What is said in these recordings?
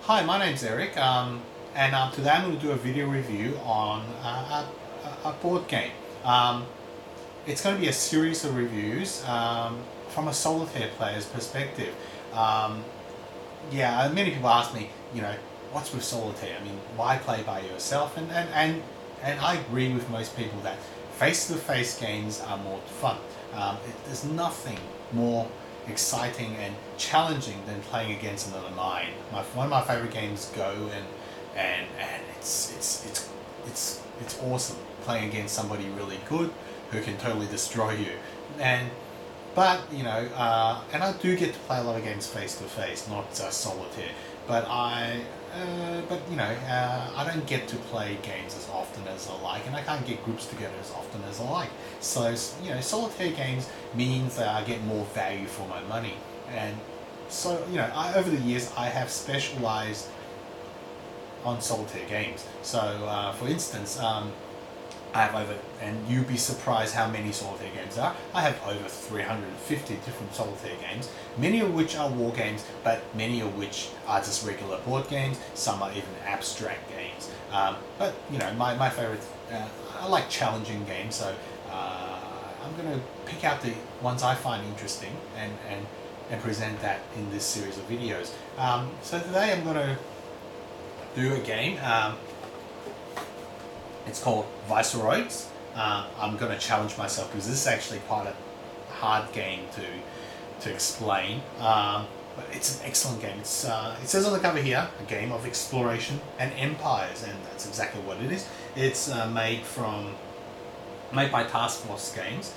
Hi, my name's Eric, and today I'm going to do a video review on a board game. It's going to be a series of reviews from a solitaire player's perspective. Many people ask me, what's with solitaire? I mean, why play by yourself? And I agree with most people that face-to-face games are more fun. There's nothing more exciting and challenging than playing against another mind. One of my favorite games, Go, and it's awesome playing against somebody really good who can totally destroy you. But I do get to play a lot of games face to face, not solitaire. But I don't get to play games as often as I like, and I can't get groups together as often as I like. So solitaire games means that I get more value for my money, and so over the years I have specialized on solitaire games. So for instance, I have over, and you'd be surprised how many solitaire games there are. I have over 350 different solitaire games, many of which are war games, but many of which are just regular board games. Some are even abstract games. But my favorite, I like challenging games, so I'm going to pick out the ones I find interesting and present that in this series of videos. So today I'm going to do a game. It's called Viceroys. I'm going to challenge myself because this is actually quite a hard game to explain. But it's an excellent game. It says on the cover here, a game of exploration and empires, and that's exactly what it is. It's made by Taskforce games.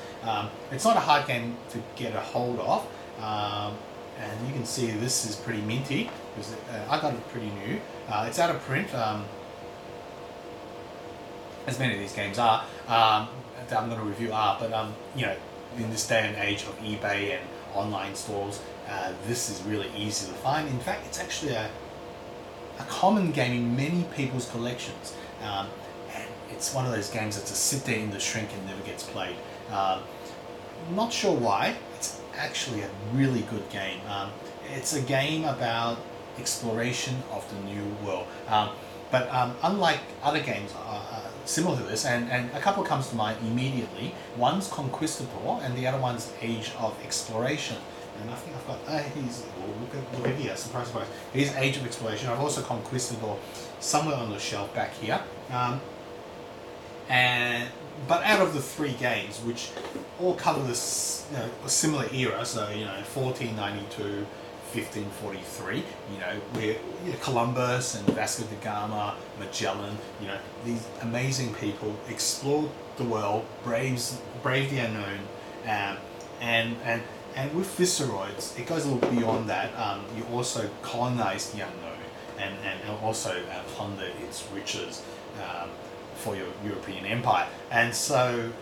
It's not a hard game to get a hold of, and you can see this is pretty minty because I got it pretty new. It's out of print. As many of these games are, that I'm going to review are, but in this day and age of eBay and online stores, this is really easy to find. In fact, it's actually a common game in many people's collections, and it's one of those games that just sit there in the shrink and never gets played. Not sure why. It's actually a really good game. It's a game about exploration of the new world. But unlike other games similar to this, and a couple comes to mind immediately. One's Conquistador, and the other one's Age of Exploration. And I think I've got, look at here, surprise, surprise. Here's Age of Exploration. I've also Conquistador somewhere on the shelf back here. But out of the three games, which all cover this a similar era, so 1492, 1543, where Columbus and Vasco da Gama, Magellan, these amazing people explored the world, braved the unknown, and with Viceroys, it goes a little beyond that. You also colonize the unknown and also plunder its riches for your European empire. And so,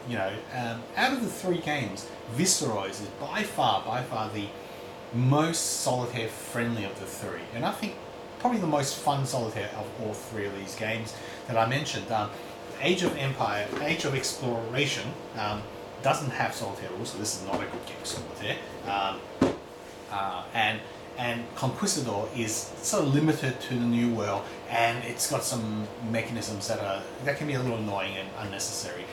out of the three games, Viceroys is by far the most solitaire friendly of the three, and I think probably the most fun solitaire of all three of these games that I mentioned. Age of Exploration doesn't have solitaire rules, so this is not a good game of solitaire. And Conquistador is sort of limited to the new world, and it's got some mechanisms that can be a little annoying and unnecessary.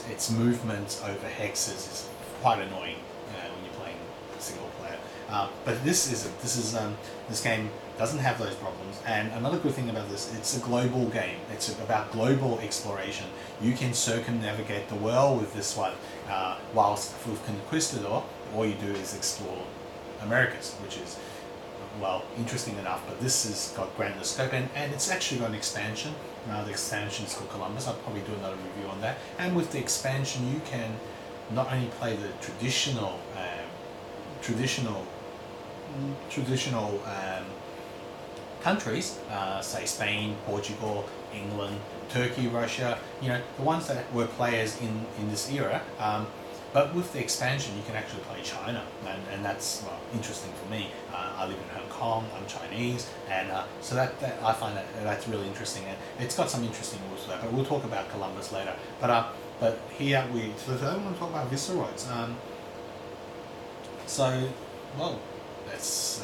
Its movements over hexes is quite annoying when you're playing single player. But this game doesn't have those problems. And another good thing about this, it's a global game. It's about global exploration. You can circumnavigate the world with this one, whilst with Conquistador, all you do is explore Americas, which is, well, interesting enough, but this has got grander scope, and it's actually got an expansion. The expansion is called Columbus. I'll probably do another review on that. And with the expansion, you can not only play the traditional countries, say Spain, Portugal, England, Turkey, Russia, the ones that were players in this era, but with the expansion you can actually play China, and that's interesting for me. I live in Hong Kong, I'm Chinese, and so that I find that's really interesting, and it's got some interesting rules to that, but we'll talk about Columbus later. But here so today I want to talk about Viceroys. So, well, let's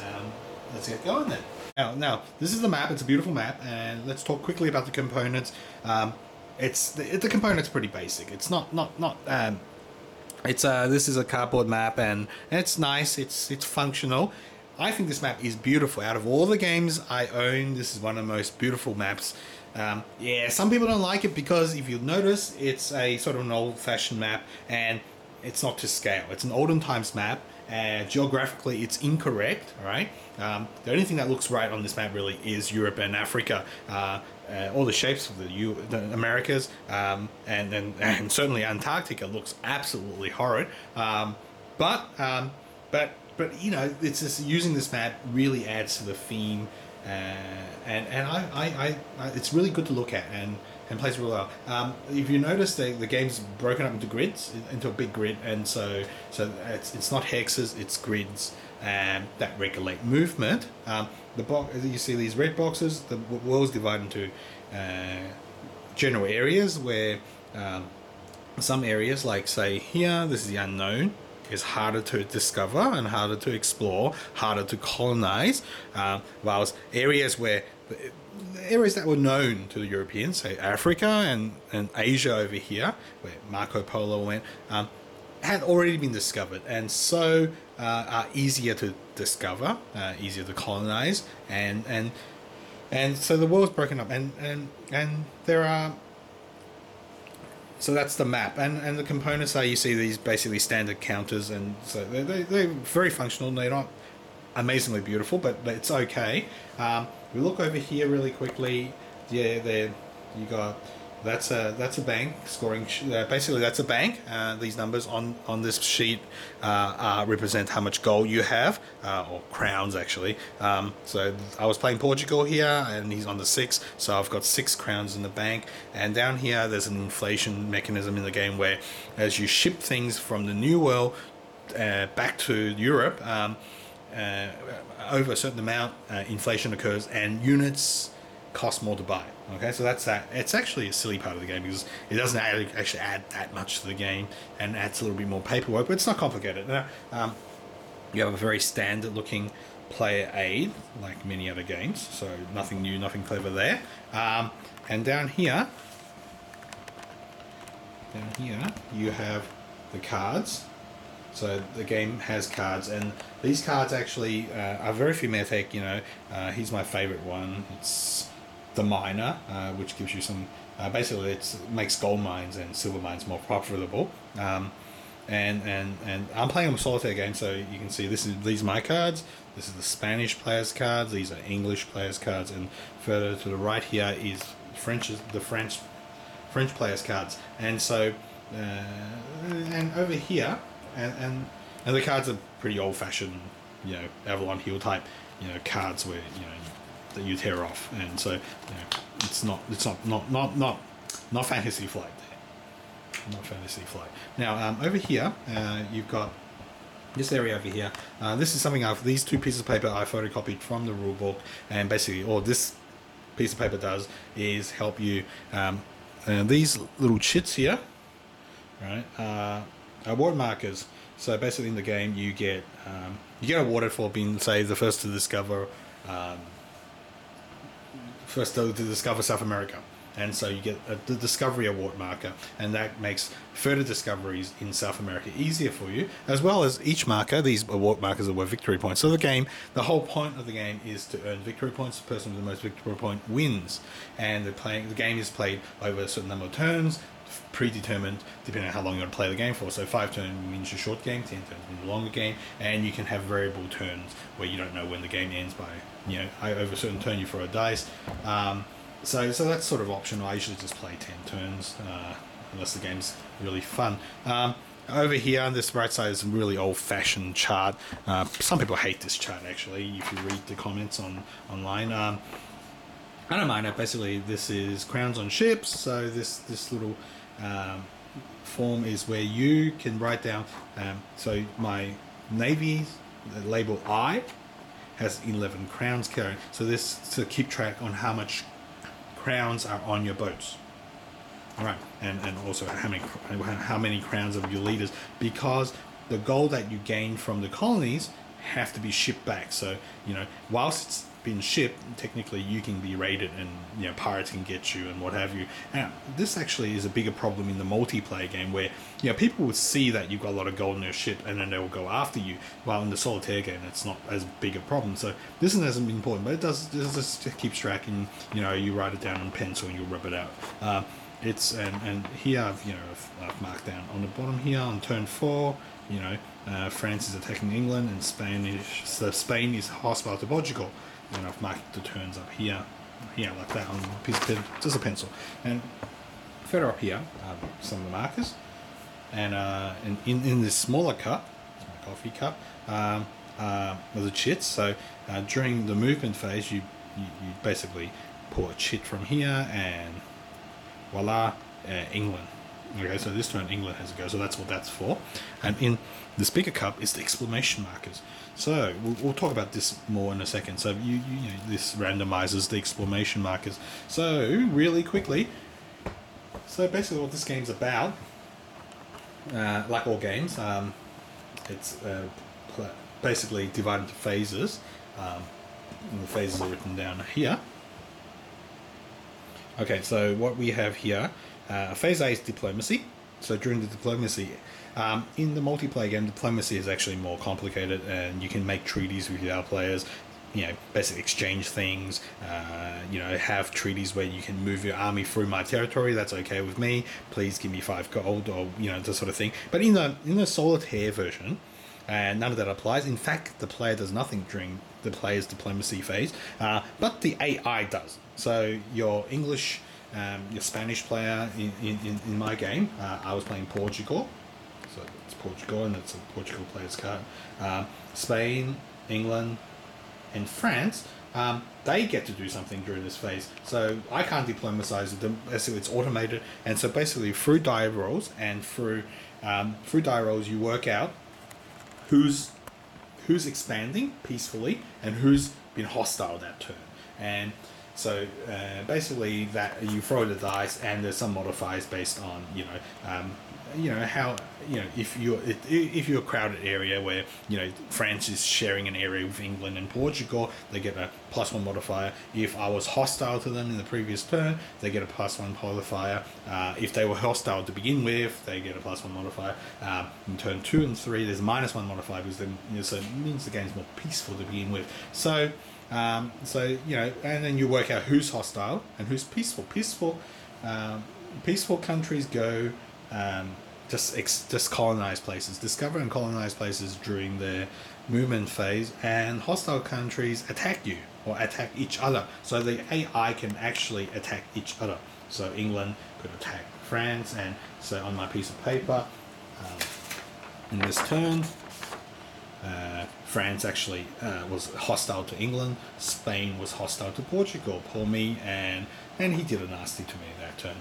get going then. Now, this is the map. It's a beautiful map, and let's talk quickly about the components. The components are pretty basic. It's not. It's this is a cardboard map, and it's nice. It's functional. I think this map is beautiful. Out of all the games I own, this is one of the most beautiful maps. Yeah, some people don't like it because if you notice, it's a sort of an old-fashioned map, and it's not to scale. It's an olden times map. Geographically, it's incorrect. All right. The only thing that looks right on this map really is Europe and Africa. All the shapes of the Americas and certainly Antarctica looks absolutely horrid. But you know, it's just using this map really adds to the theme, and I it's really good to look at and plays really well. If you notice, the game's broken up into grids, into a big grid, and so it's not hexes, it's grids that regulate movement. The box, you see these red boxes, the world's divided into general areas where some areas, like say here, this is the unknown, is harder to discover and harder to explore, harder to colonize, whilst areas where the areas that were known to the Europeans, say Africa and Asia over here, where Marco Polo went, had already been discovered, and so are easier to discover, easier to colonize, and so the world's broken up, and there are. So that's the map, and the components are, you see these basically standard counters, and so they're very functional. They're not amazingly beautiful, but it's okay. We look over here really quickly. Yeah, there you got. That's a bank scoring. Basically, that's a bank. These numbers on this sheet represent how much gold you have, or crowns actually. So I was playing Portugal here, and he's on the 6, so I've got 6 crowns in the bank. And down here, there's an inflation mechanism in the game where, as you ship things from the New World back to Europe, over a certain amount, inflation occurs, and units cost more to buy. Okay, so that's that. It's actually a silly part of the game because it doesn't actually add that much to the game, and adds a little bit more paperwork, but it's not complicated. You have a very standard looking player aid, like many other games, so nothing new, nothing clever there. And down here you have the cards. So the game has cards, and these cards actually are very thematic. You know, here's my favorite one. It's the miner, which gives you some. Basically, it makes gold mines and silver mines more profitable. And I'm playing a solitaire game, so you can see these are my cards. This is the Spanish players' cards. These are English players' cards, and further to the right here is the French players' cards. And so, and over here. And the cards are pretty old-fashioned, you know, Avalon Hill type, you know, cards where, you know, that you tear off, and so, you know, it's not Fantasy Flight there, not Fantasy Flight. Now over here, you've got this area over here. This is something these 2 pieces of paper I photocopied from the rulebook, and basically all this piece of paper does is help you. These little chits here, right? Award markers. So basically, in the game, you get awarded for being, say, the first to discover South America, and so you get the Discovery Award marker, and that makes further discoveries in South America easier for you. As well as each marker, these award markers are worth victory points. So the whole point of the game is to earn victory points. The person with the most victory point wins, and the game is played over a certain number of turns, predetermined depending on how long you want to play the game for. So 5 turns means a short game, 10 turns means a longer game, and you can have variable turns where you don't know when the game ends by, you know, over a certain turn you throw a dice. So that's sort of optional. I usually just play 10 turns unless the game's really fun. Over here on this right side is a really old-fashioned chart. Some people hate this chart actually if you read the comments online. I don't mind it. Basically, this is crowns on ships. So this little form is where you can write down. So my navy, label I, has 11 crowns carried. So this to keep track on how much crowns are on your boats. All right, and also how many crowns of your leaders, because the gold that you gain from the colonies have to be shipped back. So, you know, whilst it's been shipped, technically you can be raided and pirates can get you and what have you. And this actually is a bigger problem in the multiplayer game where people will see that you've got a lot of gold in your ship and then they will go after you. While in the solitaire game, it's not as big a problem. So this one hasn't been important, but it just keeps tracking. You write it down in pencil and you rub it out. It's and here I've marked down on the bottom here on turn 4. France is attacking England and Spain is hostile to Portugal. And I've marked the turns up here like that on a piece of paper, just a pencil. And further up here, some of the markers. And in this smaller cup, it's my coffee cup, are the chits. So during the movement phase, you basically pour a chit from here and voila, England. Okay, so this turn England has to go, so that's what that's for. And in the speaker cup is the exclamation markers. So we'll talk about this more in a second. So this randomizes the exclamation markers. So really quickly, so basically what this game's about, like all games, it's basically divided into phases. And the phases are written down here. Okay, so what we have here, phase A is diplomacy. So during the diplomacy, in the multiplayer game, diplomacy is actually more complicated, and you can make treaties with your other players. Basically exchange things. Have treaties where you can move your army through my territory. That's okay with me. Please give me 5 gold, or this sort of thing. But in the solitaire version, none of that applies. In fact, the player does nothing during the player's diplomacy phase, but the AI does. So your English, your Spanish player in my game, I was playing Portugal, so it's Portugal and it's a Portugal player's card. Spain, England, and France, they get to do something during this phase. So I can't diplomatize with them. So it's automated, and so basically through die rolls and through die rolls you work out who's expanding peacefully and who's been hostile that turn. And so basically that you throw the dice, and there's some modifiers based on how if you're a crowded area where France is sharing an area with England and Portugal, they get a +1 modifier. If I was hostile to them in the previous turn, they get a +1 modifier. If they were hostile to begin with, they get a +1 modifier. In turn 2 and 3, there's a -1 modifier because so it means the game's more peaceful to begin with. So and then you work out who's hostile and who's peaceful. Peaceful countries go just colonize places, discover and colonize places during their movement phase, and hostile countries attack you or attack each other. So the AI can actually attack each other. So England could attack France, and so on my piece of paper, in this turn, France actually was hostile to England. Spain was hostile to Portugal. Poor me, and he did a nasty to me that turn.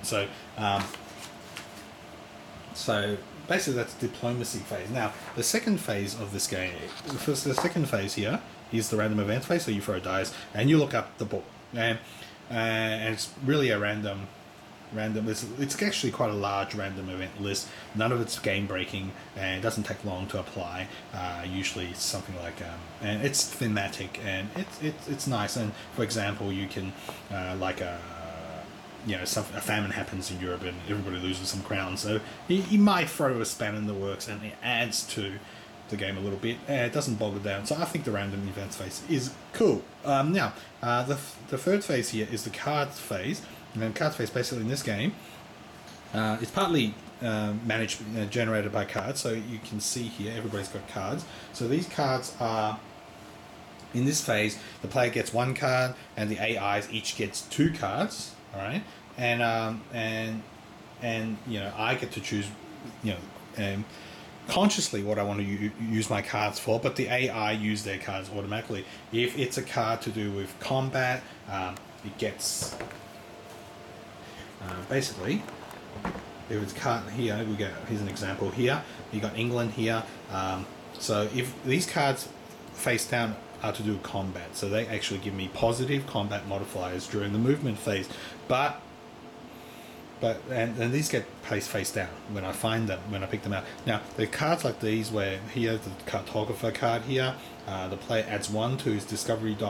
So basically that's diplomacy phase. Now the second phase of this game, the second phase here is the random event phase. So you throw dice and you look up the book, and it's really a random. It's actually quite a large random event list. None of it's game breaking, and it doesn't take long to apply. Usually it's something like and it's thematic, and it's nice. And for example, you can a famine happens in Europe and everybody loses some crowns, so he might throw a span in the works, and it adds to the game a little bit. It doesn't bog it down, so I think the random events phase is cool. Now the third phase here is the cards phase. And then cards phase, basically in this game, it's partly generated by cards. So you can see here, everybody's got cards. So these cards are, in this phase, the player gets 1 card, and the AIs each gets 2 cards. All right, and I get to choose, consciously what I want to use my cards for, but the AI use their cards automatically. If it's a card to do with combat, it gets. Basically, if it's card here, here's an example here. You got England here. So if these cards face down are to do with combat, so they actually give me positive combat modifiers during the movement phase. But these get placed face down when I find them, when I pick them out. Now the cards like these, where here the cartographer card here, the player adds 1 to his discovery die.